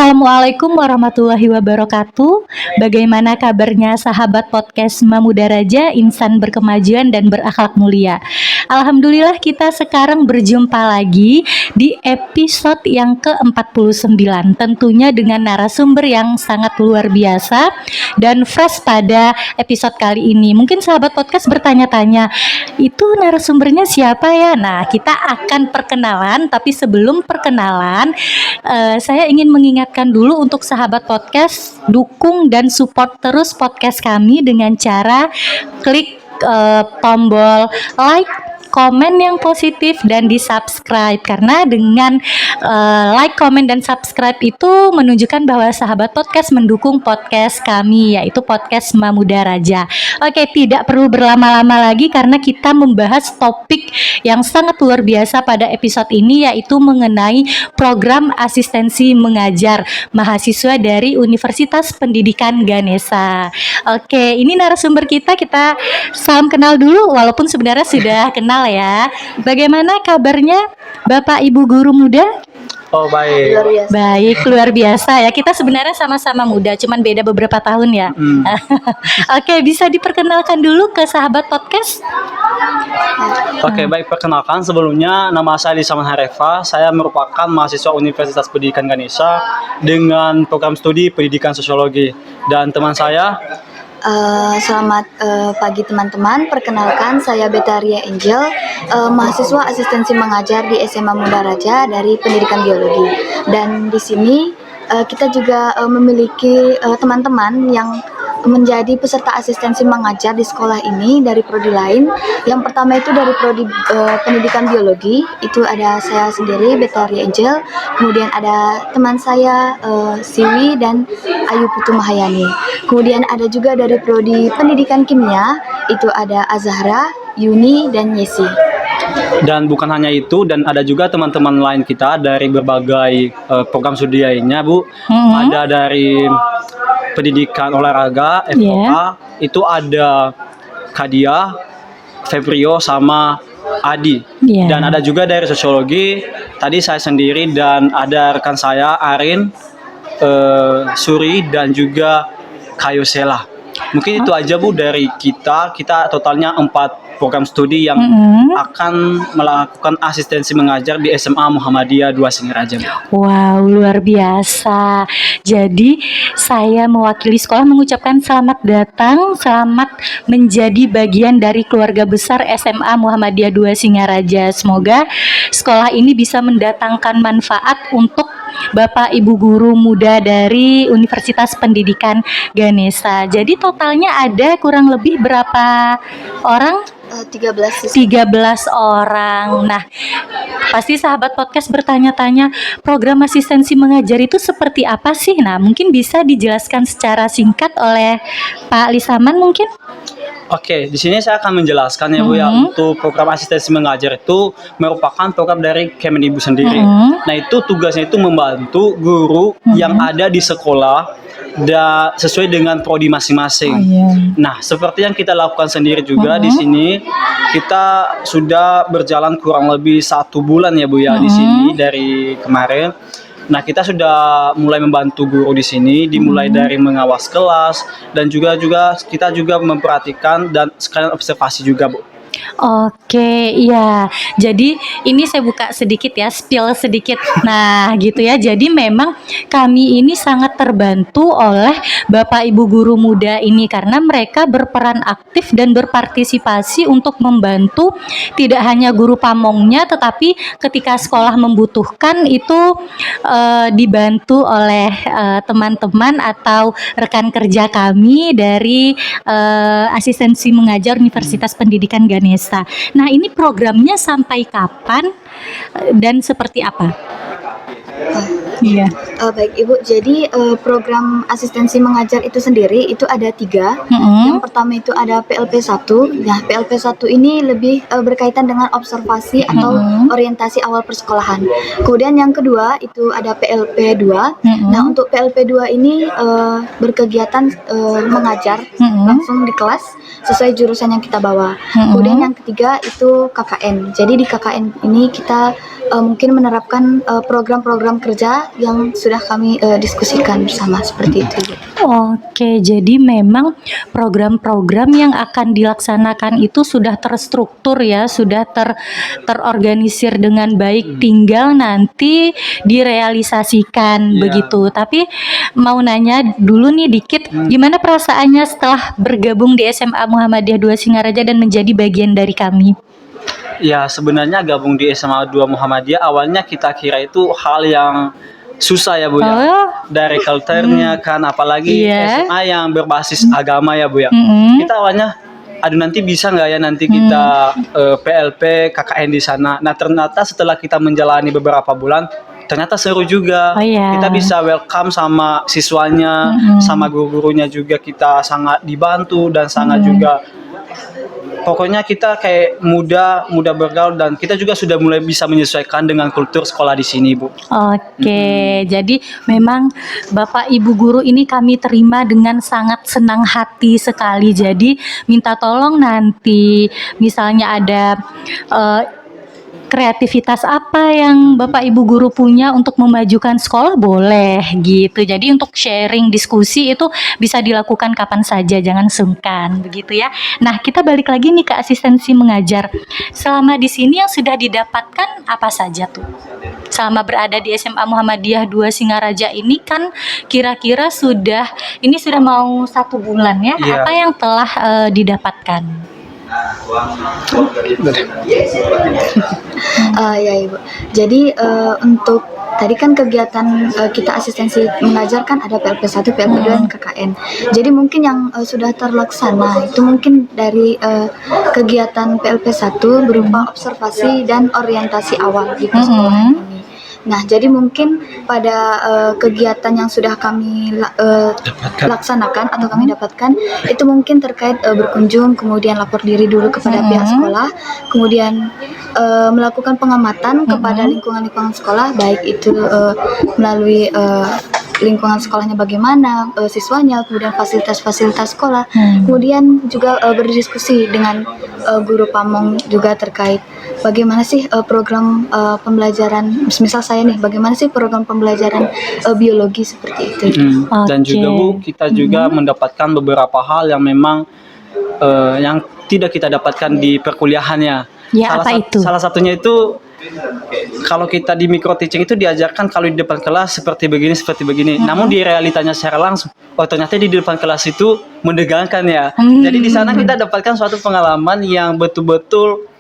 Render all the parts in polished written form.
Assalamualaikum warahmatullahi wabarakatuh. Bagaimana kabarnya sahabat podcast Mamuda Raja, insan berkemajuan dan berakhlak mulia. Alhamdulillah kita sekarang berjumpa lagi di episode yang ke-49. Tentunya dengan narasumber yang sangat luar biasa dan fresh pada episode kali ini. Mungkin sahabat podcast bertanya-tanya, itu narasumbernya siapa ya? Nah, kita akan perkenalan, tapi sebelum perkenalan saya ingin mengingatkan dulu untuk sahabat podcast, dukung dan support terus podcast kami dengan cara klik tombol like, komen yang positif dan di subscribe, karena dengan like, komen dan subscribe itu menunjukkan bahwa sahabat podcast mendukung podcast kami, yaitu podcast Mamuda Raja. Oke, tidak perlu berlama-lama lagi karena kita membahas topik yang sangat luar biasa pada episode ini, yaitu mengenai program asistensi mengajar mahasiswa dari Universitas Pendidikan Ganesha. Oke, ini narasumber kita salam kenal dulu, walaupun sebenarnya sudah kenal ya. Bagaimana kabarnya Bapak Ibu guru muda? Oh, baik. Baik, luar biasa ya. Kita sebenarnya sama-sama muda, cuman beda beberapa tahun ya. Oke, bisa diperkenalkan dulu ke sahabat podcast? Oke, baik, perkenalkan sebelumnya nama saya Lisaman Harefa. Saya merupakan mahasiswa Universitas Pendidikan Ganesha dengan program studi Pendidikan Sosiologi. Dan teman saya Selamat pagi teman-teman, perkenalkan saya Betaria Angel, mahasiswa asistensi mengajar di SMA Muda Raja dari Pendidikan Biologi. Dan di sini kita juga memiliki teman-teman yang menjadi peserta asistensi mengajar di sekolah ini dari prodi lain. Yang pertama itu dari prodi Pendidikan Biologi, itu ada saya sendiri Betaria Angel, kemudian ada teman saya Siwi dan Ayu Putu Mahayani. Kemudian ada juga dari prodi Pendidikan Kimia, itu ada Azahra, Yuni, dan Yesi. Dan bukan hanya itu, dan ada juga teman-teman lain kita dari berbagai program studi lainnya, Bu. Ada dari pendidikan olahraga, FOA, itu ada Kadia, Febrio, sama Adi. Dan ada juga dari sosiologi, tadi saya sendiri dan ada rekan saya Arin, Suri, dan juga Kayosela. Mungkin itu aja Bu dari kita totalnya 4 program studi yang akan melakukan asistensi mengajar di SMA Muhammadiyah 2 Singaraja. Wow, luar biasa. Jadi saya mewakili sekolah mengucapkan selamat datang, selamat menjadi bagian dari keluarga besar SMA Muhammadiyah 2 Singaraja. Semoga sekolah ini bisa mendatangkan manfaat untuk Bapak Ibu guru muda dari Universitas Pendidikan Ganesha. Jadi totalnya ada kurang lebih berapa orang? 13 orang. Nah, pasti sahabat podcast bertanya-tanya, program asistensi mengajar itu seperti apa sih? Nah, mungkin bisa dijelaskan secara singkat oleh Pak Lisaman mungkin? Oke, di sini saya akan menjelaskan ya Bu ya, untuk program asistensi mengajar itu merupakan program dari Kemendikbud sendiri. Nah, itu tugasnya itu membantu guru yang ada di sekolah dan sesuai dengan prodi masing-masing. Nah, seperti yang kita lakukan sendiri juga di sini, kita sudah berjalan kurang lebih 1 bulan ya Bu ya di sini dari kemarin. Nah, kita sudah mulai membantu guru di sini, dimulai dari mengawas kelas dan juga kita juga memperhatikan dan sekalian observasi juga Bu. Oke, iya. Jadi ini saya buka sedikit ya, spill sedikit. Nah, gitu ya. Jadi memang kami ini sangat terbantu oleh Bapak Ibu guru muda ini karena mereka berperan aktif dan berpartisipasi untuk membantu tidak hanya guru pamongnya, tetapi ketika sekolah membutuhkan itu dibantu oleh teman-teman atau rekan kerja kami dari asistensi mengajar Universitas Pendidikan Ganesha. Nah, ini programnya sampai kapan dan seperti apa? Iya. Baik Ibu, jadi program asistensi mengajar itu sendiri itu ada 3. Yang pertama itu ada PLP 1. Nah, PLP 1 ini lebih berkaitan dengan observasi atau orientasi awal persekolahan. Kemudian yang kedua itu ada PLP 2. Nah, untuk PLP 2 ini berkegiatan mengajar langsung di kelas sesuai jurusan yang kita bawa. Kemudian yang ketiga itu KKN. Jadi di KKN ini kita mungkin menerapkan program-program kerja itulah yang sudah kami diskusikan bersama seperti itu. Oke, jadi memang program-program yang akan dilaksanakan itu sudah terstruktur ya, sudah terorganisir dengan baik, tinggal nanti direalisasikan begitu. Tapi mau nanya dulu nih dikit, gimana perasaannya setelah bergabung di SMA Muhammadiyah 2 Singaraja dan menjadi bagian dari kami? Ya sebenarnya gabung di SMA 2 Muhammadiyah awalnya kita kira itu hal yang susah ya Bu ya. Oh. Dari culture-nya kan, apalagi Iya. SMA yang berbasis agama ya Bu ya. Mm-mm. Kita awalnya aduh nanti bisa nggak ya nanti kita PLP KKN di sana. Nah ternyata setelah kita menjalani beberapa bulan ternyata seru juga. Oh, iya. Kita bisa welcome sama siswanya, sama guru-gurunya juga, kita sangat dibantu dan sangat juga pokoknya kita kayak mudah bergaul, dan kita juga sudah mulai bisa menyesuaikan dengan kultur sekolah di sini, Bu. Oke, jadi memang Bapak Ibu guru ini kami terima dengan sangat senang hati sekali. Jadi minta tolong nanti misalnya ada kreativitas apa yang Bapak Ibu guru punya untuk memajukan sekolah, boleh gitu. Jadi untuk sharing diskusi itu bisa dilakukan kapan saja, jangan sungkan begitu ya. Nah, kita balik lagi nih ke asistensi mengajar. Selama di sini yang sudah didapatkan apa saja tuh? Selama berada di SMA Muhammadiyah 2 Singaraja ini kan kira-kira sudah mau 1 bulan ya. Iya. Apa yang telah didapatkan? Ya Ibu. Jadi untuk tadi kan kegiatan kita asistensi mengajar kan ada PLP 1, PLP 2 dan KKN. Jadi mungkin yang sudah terlaksana itu mungkin dari kegiatan PLP 1 berupa observasi dan orientasi awal di sekolah ini. Nah, jadi mungkin pada kegiatan yang sudah kami laksanakan atau kami dapatkan itu mungkin terkait berkunjung, kemudian lapor diri dulu kepada pihak sekolah, kemudian melakukan pengamatan kepada lingkungan-lingkungan sekolah, baik itu melalui lingkungan sekolahnya bagaimana, siswanya, kemudian fasilitas-fasilitas sekolah, kemudian juga berdiskusi dengan guru pamong juga terkait bagaimana sih program pembelajaran, misal saya nih, bagaimana sih program pembelajaran biologi seperti itu. Dan juga Bu, kita juga mendapatkan beberapa hal yang memang yang tidak kita dapatkan di perkuliahannya. Ya, apa itu? Salah satunya itu kalau kita di micro teaching itu diajarkan kalau di depan kelas seperti begini. Namun di realitanya secara langsung, ternyata di depan kelas itu menegangkan ya. Jadi di sana kita dapatkan suatu pengalaman yang betul-betul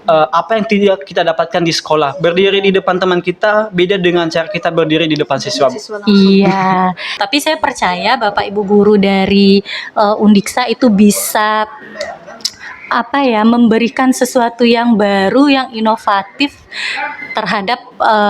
apa yang tidak kita dapatkan di sekolah. Berdiri di depan teman kita beda dengan cara kita berdiri di depan siswa. Iya, tapi saya percaya Bapak Ibu guru dari Undiksa itu bisa memberikan sesuatu yang baru, yang inovatif terhadap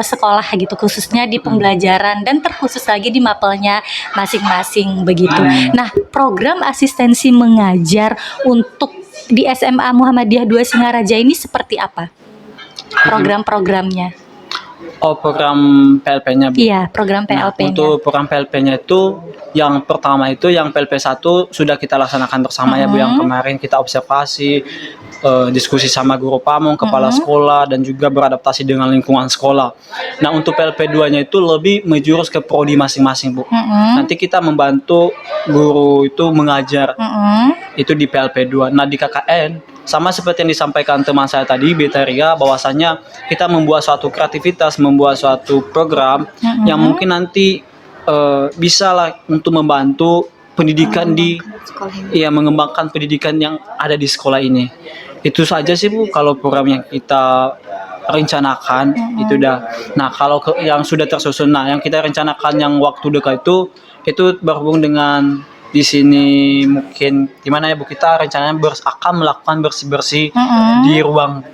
sekolah gitu, khususnya di pembelajaran dan terkhusus lagi di mapelnya masing-masing begitu. Nah, program asistensi mengajar untuk di SMA Muhammadiyah 2 Singaraja ini seperti apa? Program-programnya? Oh, program PLP-nya, Bu. Iya, program PLP-nya. Untuk program PLP-nya itu yang pertama itu yang PLP 1 sudah kita laksanakan bersama ya Bu, yang kemarin kita observasi, diskusi sama guru pamong, kepala sekolah, dan juga beradaptasi dengan lingkungan sekolah. Nah, untuk PLP 2-nya itu lebih menjurus ke prodi masing-masing, Bu. Nanti kita membantu guru itu mengajar. Itu di PLP 2. Nah, di KKN sama seperti yang disampaikan teman saya tadi, Betaria, bahwasanya kita membuat suatu kreativitas, membuat suatu program yang mungkin nanti bisa lah untuk membantu pendidikan mengembangkan pendidikan yang ada di sekolah ini. Itu saja sih Bu kalau program yang kita rencanakan itu dah. Nah, kalau yang sudah tersusun, yang kita rencanakan yang waktu dekat itu berhubung dengan di sini mungkin gimana ya Bu, kita rencananya akan melakukan bersih-bersih di ruang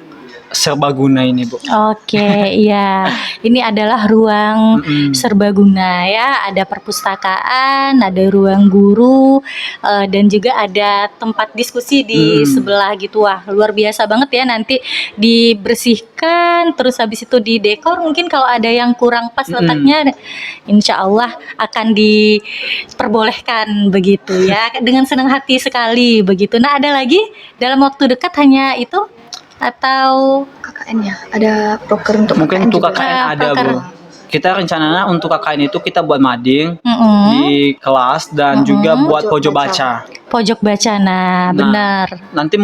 serbaguna ini Bu. Oke, iya. Ini adalah ruang serbaguna ya. Ada perpustakaan, ada ruang guru, dan juga ada tempat diskusi di sebelah gitu. Wah, luar biasa banget ya. Nanti dibersihkan, terus habis itu didekor. Mungkin kalau ada yang kurang pas letaknya, insya Allah akan diperbolehkan begitu ya. Dengan senang hati sekali begitu. Nah, ada lagi dalam waktu dekat hanya itu? Atau KKN-nya ada proker untuk mungkin KKN untuk juga. KKN ada Bu. kita rencananya untuk KKN itu kita buat mading Mm-mm. di kelas dan juga buat pojok baca. Pojok baca, nah benar. Nanti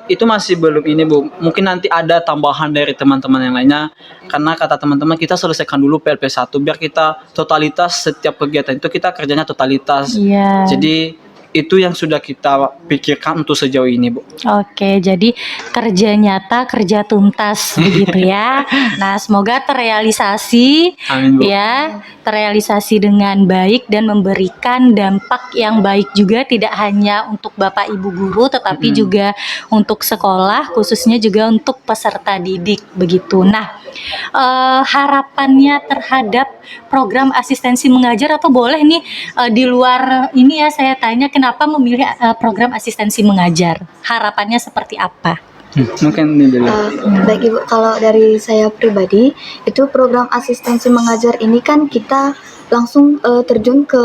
itu masih belum ini Bu. Mungkin nanti ada tambahan dari teman-teman yang lainnya karena kata teman-teman kita selesaikan dulu PLP 1 biar kita totalitas setiap kegiatan itu kita kerjanya totalitas. Iya. Jadi itu yang sudah kita pikirkan untuk sejauh ini, Bu. Oke, jadi kerja nyata, kerja tuntas begitu ya. Nah, semoga terrealisasi. Amin, Bu. Ya, terrealisasi dengan baik dan memberikan dampak yang baik juga tidak hanya untuk Bapak Ibu guru tetapi juga untuk sekolah, khususnya juga untuk peserta didik begitu. Nah, harapannya terhadap program asistensi mengajar atau boleh nih di luar ini ya saya tanya kenapa memilih program asistensi mengajar? Harapannya seperti apa? Mungkin ini dulu. Baik Ibu, kalau dari saya pribadi itu program asistensi mengajar ini kan kita langsung terjun ke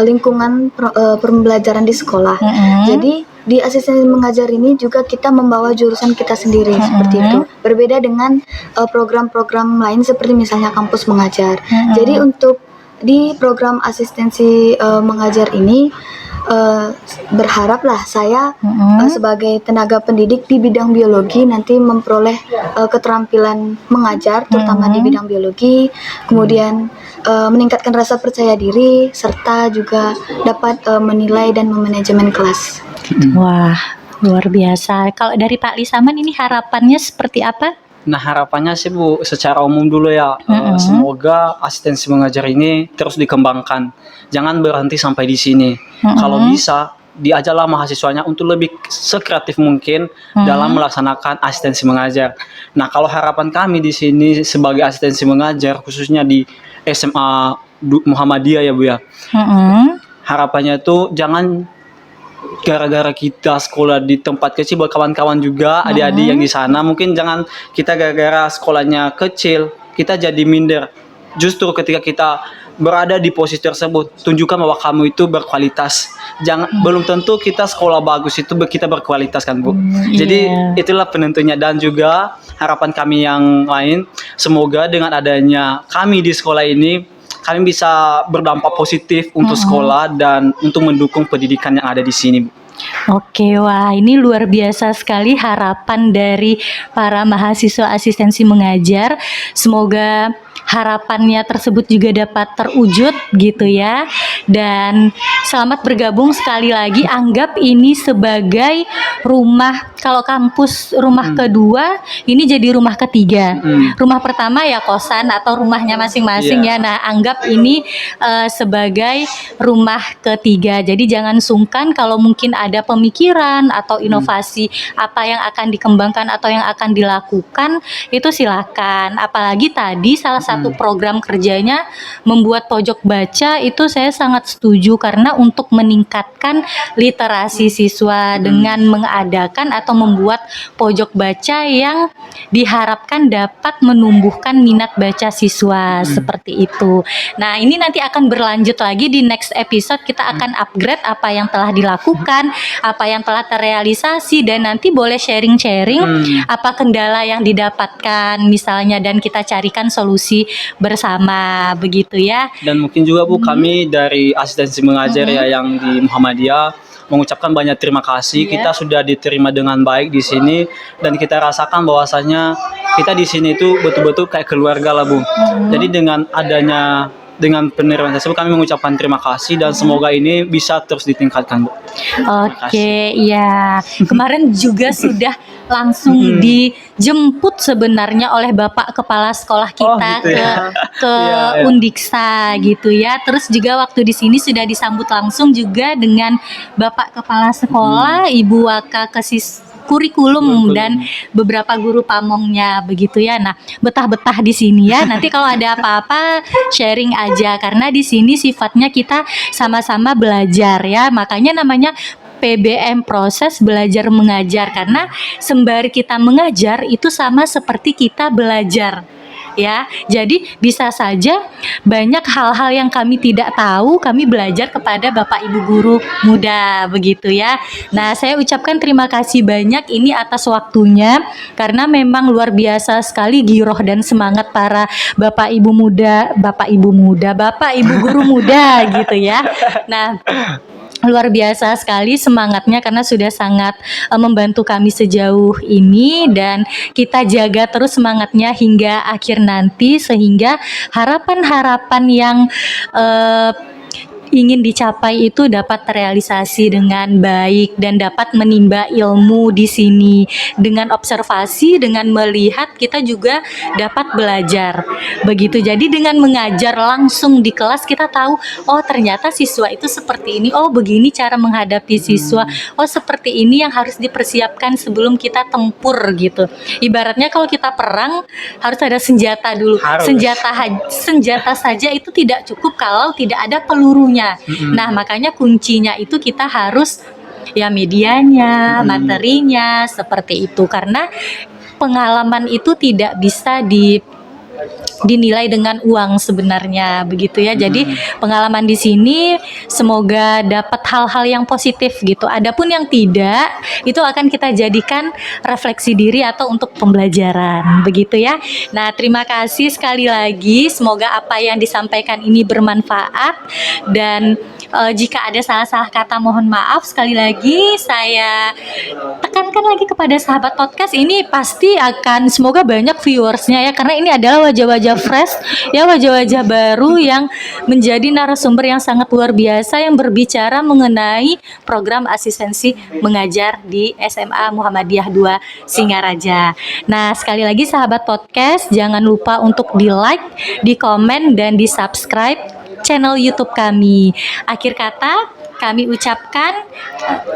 lingkungan pembelajaran di sekolah. Jadi di asistensi mengajar ini juga kita membawa jurusan kita sendiri seperti itu. Berbeda dengan program-program lain seperti misalnya kampus mengajar. Jadi untuk di program asistensi mengajar ini berharaplah saya sebagai tenaga pendidik di bidang biologi nanti memperoleh keterampilan mengajar terutama di bidang biologi, kemudian meningkatkan rasa percaya diri serta juga dapat menilai dan memanajemen kelas. Wah, luar biasa. Kalau dari Pak Lisaman ini harapannya seperti apa? Nah harapannya sih Bu, secara umum dulu ya, semoga asistensi mengajar ini terus dikembangkan. Jangan berhenti sampai di sini. Kalau bisa, diajarlah mahasiswanya untuk lebih sekreatif mungkin dalam melaksanakan asistensi mengajar. Nah kalau harapan kami di sini sebagai asistensi mengajar, khususnya di SMA Muhammadiyah ya Bu ya, harapannya tuh jangan gara-gara kita sekolah di tempat kecil buat kawan-kawan juga adik-adik yang di sana mungkin jangan kita gara-gara sekolahnya kecil kita jadi minder. Justru ketika kita berada di posisi tersebut tunjukkan bahwa kamu itu berkualitas. Belum tentu kita sekolah bagus itu kita berkualitas kan Bu. Jadi itulah penentunya dan juga harapan kami yang lain semoga dengan adanya kami di sekolah ini kami bisa berdampak positif untuk sekolah dan untuk mendukung pendidikan yang ada di sini. Oke, wah ini luar biasa sekali harapan dari para mahasiswa asistensi mengajar. Semoga harapannya tersebut juga dapat terwujud gitu ya. Dan selamat bergabung sekali lagi. Anggap ini sebagai rumah, kalau kampus rumah kedua, ini jadi rumah ketiga. Rumah pertama ya kosan atau rumahnya masing-masing ya. Nah anggap ini sebagai rumah ketiga. Jadi jangan sungkan kalau mungkin ada pemikiran atau inovasi apa yang akan dikembangkan atau yang akan dilakukan itu silakan. Apalagi tadi salah satu program kerjanya membuat pojok baca itu saya sangat setuju karena untuk meningkatkan literasi siswa dengan mengadakan atau membuat pojok baca yang diharapkan dapat menumbuhkan minat baca siswa seperti itu. Nah ini nanti akan berlanjut lagi di next episode kita akan upgrade apa yang telah dilakukan, apa yang telah terrealisasi dan nanti boleh sharing-sharing apa kendala yang didapatkan misalnya dan kita carikan solusi bersama begitu ya. Dan mungkin juga Bu kami dari asistensi mengajar ya yang di Muhammadiyah mengucapkan banyak terima kasih. Kita sudah diterima dengan baik di sini dan kita rasakan bahwasanya kita di sini itu betul-betul kayak keluarga lah Bu. Jadi dengan penerimaan tersebut kami mengucapkan terima kasih dan semoga ini bisa terus ditingkatkan Bu. Oke, ya. Kemarin juga sudah langsung dijemput sebenarnya oleh Bapak Kepala Sekolah kita gitu ya. ke Undiksa gitu ya. Terus juga waktu di sini sudah disambut langsung juga dengan Bapak Kepala Sekolah, Ibu Waka Kurikulum dan beberapa guru pamongnya begitu ya. Nah, betah-betah di sini ya. Nanti kalau ada apa-apa sharing aja karena di sini sifatnya kita sama-sama belajar ya. Makanya namanya PBM proses belajar mengajar karena sembari kita mengajar itu sama seperti kita belajar. ya. Jadi bisa saja banyak hal-hal yang kami tidak tahu, kami belajar kepada Bapak Ibu guru muda begitu ya. Nah, saya ucapkan terima kasih banyak ini atas waktunya karena memang luar biasa sekali giroh dan semangat para Bapak Ibu guru muda gitu ya. Nah, luar biasa sekali semangatnya karena sudah sangat membantu kami sejauh ini dan kita jaga terus semangatnya hingga akhir nanti sehingga harapan-harapan yang ingin dicapai itu dapat terrealisasi dengan baik dan dapat menimba ilmu di sini. Dengan observasi, dengan melihat kita juga dapat belajar. Begitu. Jadi dengan mengajar langsung di kelas kita tahu, oh ternyata siswa itu seperti ini. Oh begini cara menghadapi siswa. Oh seperti ini yang harus dipersiapkan sebelum kita tempur gitu. Ibaratnya kalau kita perang harus ada senjata dulu. Harus. Senjata saja itu tidak cukup kalau tidak ada pelurunya. Nah, makanya kuncinya itu kita harus ya medianya, materinya seperti itu karena pengalaman itu tidak bisa dinilai dengan uang sebenarnya begitu ya. Jadi pengalaman di sini semoga dapat hal-hal yang positif gitu. Adapun yang tidak itu akan kita jadikan refleksi diri atau untuk pembelajaran begitu ya. Nah, terima kasih sekali lagi. Semoga apa yang disampaikan ini bermanfaat dan jika ada salah-salah kata mohon maaf. Sekali lagi saya tekankan lagi kepada sahabat podcast ini pasti akan semoga banyak viewersnya ya karena ini adalah wajah-wajah fresh ya, wajah-wajah baru yang menjadi narasumber yang sangat luar biasa yang berbicara mengenai program asistensi mengajar di SMA Muhammadiyah 2 Singaraja. Nah, sekali lagi sahabat podcast jangan lupa untuk di-like, di-komen dan di-subscribe channel YouTube kami. Akhir kata kami ucapkan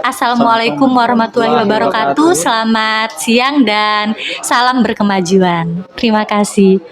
Assalamualaikum warahmatullahi wabarakatuh. Selamat siang dan salam berkemajuan. Terima kasih.